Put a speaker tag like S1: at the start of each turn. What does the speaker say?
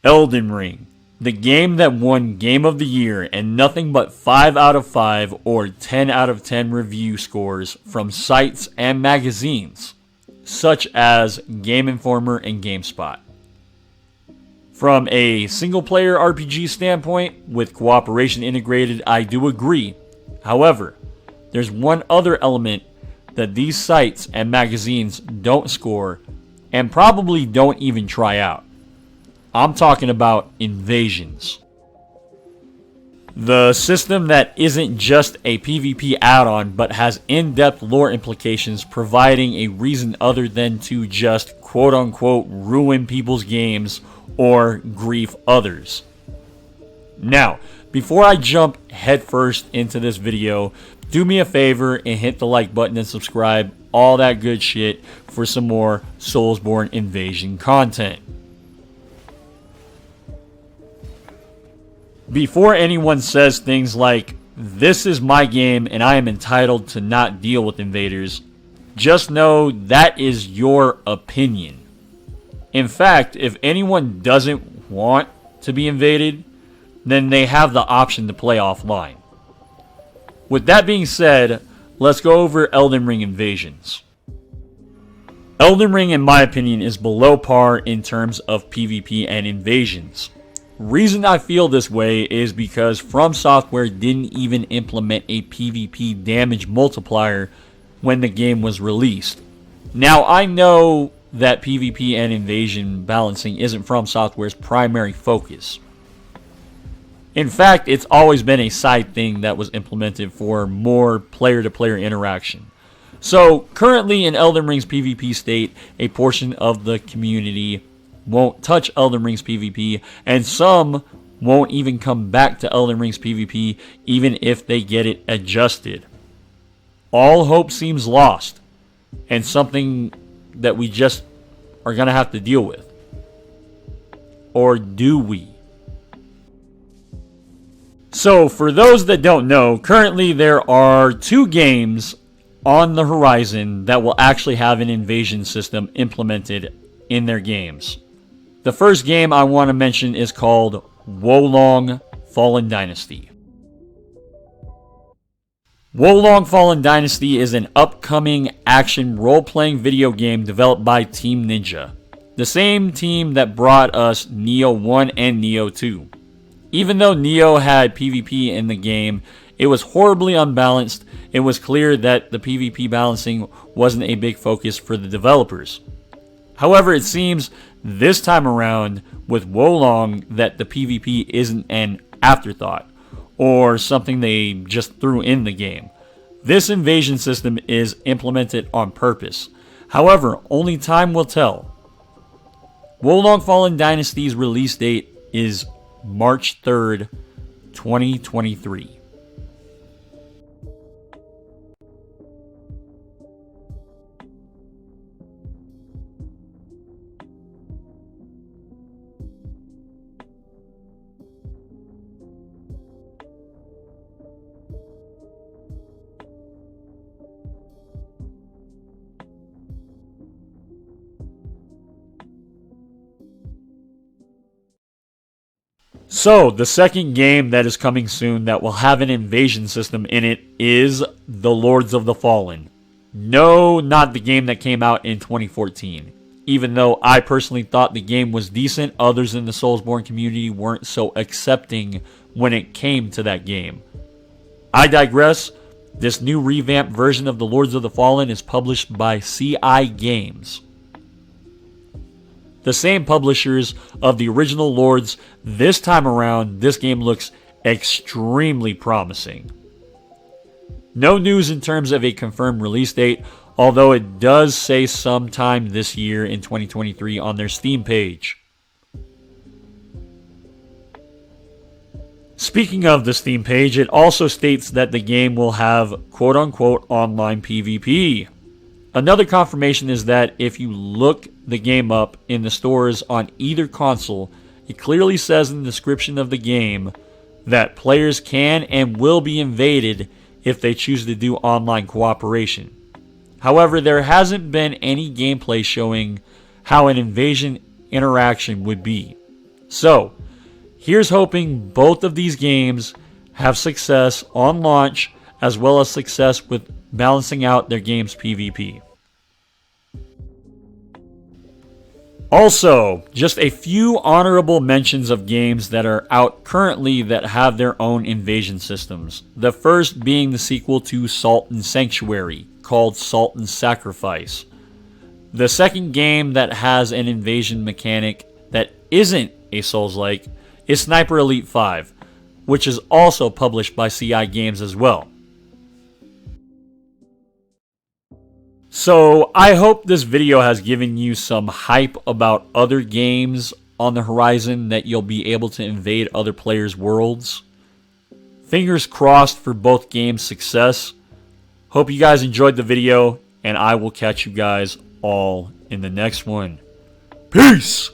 S1: Elden Ring, the game that won Game of the Year and nothing but 5 out of 5 or 10 out of 10 review scores from sites and magazines, such as Game Informer and GameSpot. From a single-player RPG standpoint, with cooperation integrated, I do agree. However, there's one other element that these sites and magazines don't score and probably don't even try out. I'm talking about invasions. The system that isn't just a PvP add-on but has in-depth lore implications, providing a reason other than to just quote-unquote ruin people's games or grief others. Now, before I jump headfirst into this video, do me a favor and hit the like button and subscribe, all that good shit, for some more Soulsborne invasion content. Before anyone says things like, "This is my game and I am entitled to not deal with invaders," just know that is your opinion. In fact, if anyone doesn't want to be invaded, then they have the option to play offline. With that being said, let's go over Elden Ring invasions. Elden Ring, in my opinion, is below par in terms of PvP and invasions. Reason I feel this way is because From Software didn't even implement a PvP damage multiplier when the game was released. Now, I know that PvP and invasion balancing isn't From Software's primary focus. In fact, it's always been a side thing that was implemented for more player-to-player interaction. So, currently in Elden Ring's PvP state, a portion of the community won't touch Elden Ring's PvP, and some won't even come back to Elden Ring's PvP even if they get it adjusted. All hope seems lost, and something that we just are going to have to deal with. Or do we? So, for those that don't know, currently there are 2 games on the horizon that will actually have an invasion system implemented in their games. The first game I want to mention is called Wo Long Fallen Dynasty. Wo Long Fallen Dynasty is an upcoming action role-playing video game developed by Team Ninja, the same team that brought us Nioh 1 and Nioh 2. Even though Nioh had PvP in the game, it was horribly unbalanced. It was clear that the PvP balancing wasn't a big focus for the developers. However, it seems this time around with Wo Long that the PvP isn't an afterthought or something they just threw in the game. This invasion system is implemented on purpose. However, only time will tell. Wo Long Fallen Dynasty's release date is March 3rd, 2023. So, the second game that is coming soon that will have an invasion system in it is The Lords of the Fallen. No, not the game that came out in 2014. Even though I personally thought the game was decent, others in the Soulsborne community weren't so accepting when it came to that game. I digress. This new revamped version of The Lords of the Fallen is published by CI Games, the same publishers of the original Lords. This time around, this game looks extremely promising. No news in terms of a confirmed release date, although it does say sometime this year in 2023 on their Steam page. Speaking of the Steam page, it also states that the game will have quote-unquote online PvP. Another confirmation is that if you look the game up in the stores on either console, it clearly says in the description of the game that players can and will be invaded if they choose to do online cooperation. However, there hasn't been any gameplay showing how an invasion interaction would be. So, here's hoping both of these games have success on launch as well as success with balancing out their game's PvP. Also, just a few honorable mentions of games that are out currently that have their own invasion systems. The first being the sequel to Salt and Sanctuary, called Salt and Sacrifice. The second game that has an invasion mechanic that isn't a Souls-like is Sniper Elite 5, which is also published by CI Games as well. So, I hope this video has given you some hype about other games on the horizon that you'll be able to invade other players' worlds. Fingers crossed for both games' success. Hope you guys enjoyed the video, and I will catch you guys all in the next one. Peace!